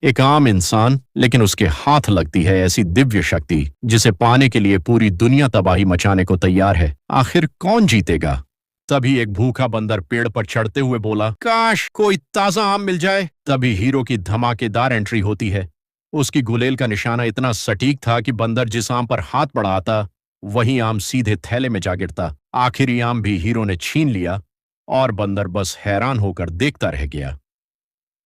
एक आम इंसान, लेकिन उसके हाथ लगती है ऐसी दिव्य शक्ति जिसे पाने के लिए पूरी दुनिया तबाही मचाने को तैयार है। आखिर कौन जीतेगा? तभी एक भूखा बंदर पेड़ पर चढ़ते हुए बोला, काश कोई ताजा आम मिल जाए। तभी हीरो की धमाकेदार एंट्री होती है। उसकी गुलेल का निशाना इतना सटीक था कि बंदर जिस आम पर हाथ बढ़ाता वही आम सीधे थैले में जा गिरता। आखिरी आम भी हीरो ने छीन लिया और बंदर बस हैरान होकर देखता रह गया।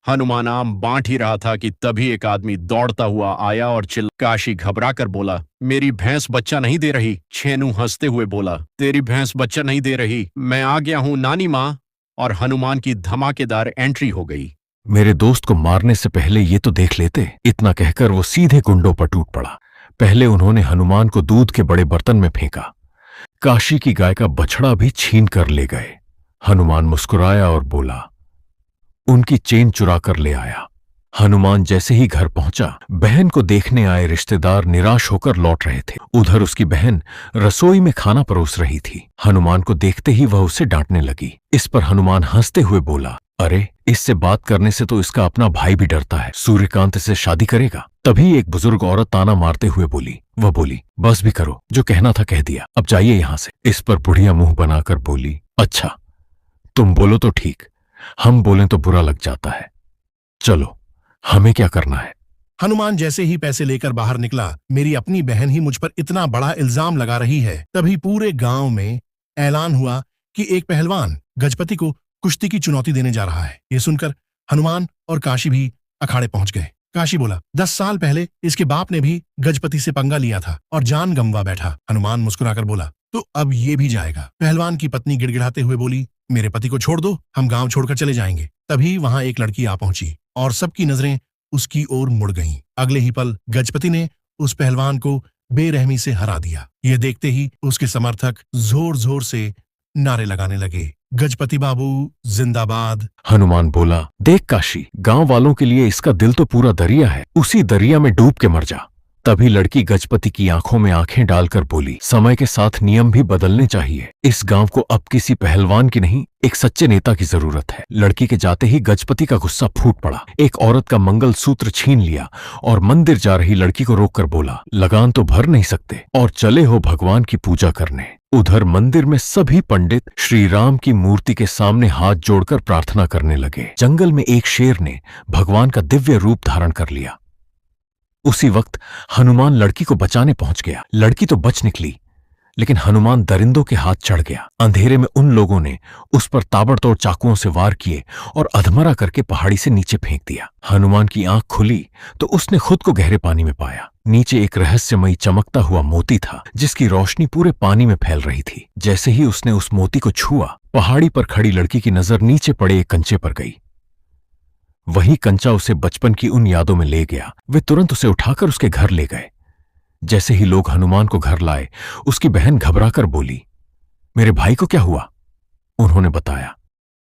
हनुमान आम बांट ही रहा था कि तभी एक आदमी दौड़ता हुआ आया और काशी घबरा कर बोला, मेरी भैंस बच्चा नहीं दे रही। छेनू हंसते हुए बोला, तेरी भैंस बच्चा नहीं दे रही, मैं आ गया हूं नानी माँ। और हनुमान की धमाकेदार एंट्री हो गई। मेरे दोस्त को मारने से पहले ये तो देख लेते। इतना कहकर वो सीधे गुंडों पर टूट पड़ा। पहले उन्होंने हनुमान को दूध के बड़े बर्तन में फेंका। काशी की गाय का बछड़ा भी छीन कर ले गए। हनुमान मुस्कुराया और बोला, उनकी चेन चुरा कर ले आया। हनुमान जैसे ही घर पहुंचा, बहन को देखने आए रिश्तेदार निराश होकर लौट रहे थे। उधर उसकी बहन रसोई में खाना परोस रही थी। हनुमान को देखते ही वह उसे डांटने लगी। इस पर हनुमान हंसते हुए बोला, अरे इससे बात करने से तो इसका अपना भाई भी डरता है। सूर्यकांत से शादी करेगा। तभी एक बुजुर्ग औरत ताना मारते हुए बोली, वह बोली, बस भी करो, जो कहना था कह दिया, अब जाइए यहां से। इस पर बुढ़िया मुंह बनाकर बोली, अच्छा तुम बोलो तो ठीक, हम बोलें तो बुरा लग जाता है। चलो हमें क्या करना है? हनुमान जैसे ही पैसे लेकर बाहर निकला, मेरी अपनी बहन ही मुझ पर इतना बड़ा इल्जाम लगा रही है। तभी पूरे गांव में ऐलान हुआ कि एक पहलवान गजपति को कुश्ती की चुनौती देने जा रहा है। ये सुनकर हनुमान और काशी भी अखाड़े पहुंच गए। काशी बोला, 10 साल पहले इसके बाप ने भी गजपति से पंगा लिया था और जान गंवा बैठा। हनुमान मुस्कुराकर बोला, तो अब ये भी जाएगा। पहलवान की पत्नी गिड़गिड़ाते हुए बोली, मेरे पति को छोड़ दो, हम गांव छोड़कर चले जाएंगे। तभी वहां एक लड़की आ पहुंची और सबकी नजरें उसकी ओर मुड़ गईं। अगले ही पल गजपति ने उस पहलवान को बेरहमी से हरा दिया। यह देखते ही उसके समर्थक जोर जोर से नारे लगाने लगे, गजपति बाबू जिंदाबाद। हनुमान बोला, देख काशी, गांव वालों के लिए इसका दिल तो पूरा दरिया है, उसी दरिया में डूब के मर जा। तभी लड़की गजपति की आंखों में आंखें डालकर बोली, समय के साथ नियम भी बदलने चाहिए। इस गांव को अब किसी पहलवान की नहीं, एक सच्चे नेता की जरूरत है। लड़की के जाते ही गजपति का गुस्सा फूट पड़ा। एक औरत का मंगल सूत्र छीन लिया और मंदिर जा रही लड़की को रोककर बोला, लगान तो भर नहीं सकते और चले हो भगवान की पूजा करने। उधर मंदिर में सभी पंडित श्री राम की मूर्ति के सामने हाथ जोड़कर प्रार्थना करने लगे। जंगल में एक शेर ने भगवान का दिव्य रूप धारण कर लिया। उसी वक्त हनुमान लड़की को बचाने पहुंच गया। लड़की तो बच निकली, लेकिन हनुमान दरिंदों के हाथ चढ़ गया। अंधेरे में उन लोगों ने उस पर ताबड़तोड़ चाकुओं से वार किए और अधमरा करके पहाड़ी से नीचे फेंक दिया। हनुमान की आंख खुली तो उसने खुद को गहरे पानी में पाया। नीचे एक रहस्यमयी चमकता हुआ मोती था, जिसकी रोशनी पूरे पानी में फैल रही थी। जैसे ही उसने उस मोती को छुआ, पहाड़ी पर खड़ी लड़की की नजर नीचे पड़े एक कंचे पर गई। वही कंचा उसे बचपन की उन यादों में ले गया। वे तुरंत उसे उठाकर उसके घर ले गए। जैसे ही लोग हनुमान को घर लाए, उसकी बहन घबराकर बोली, मेरे भाई को क्या हुआ? उन्होंने बताया,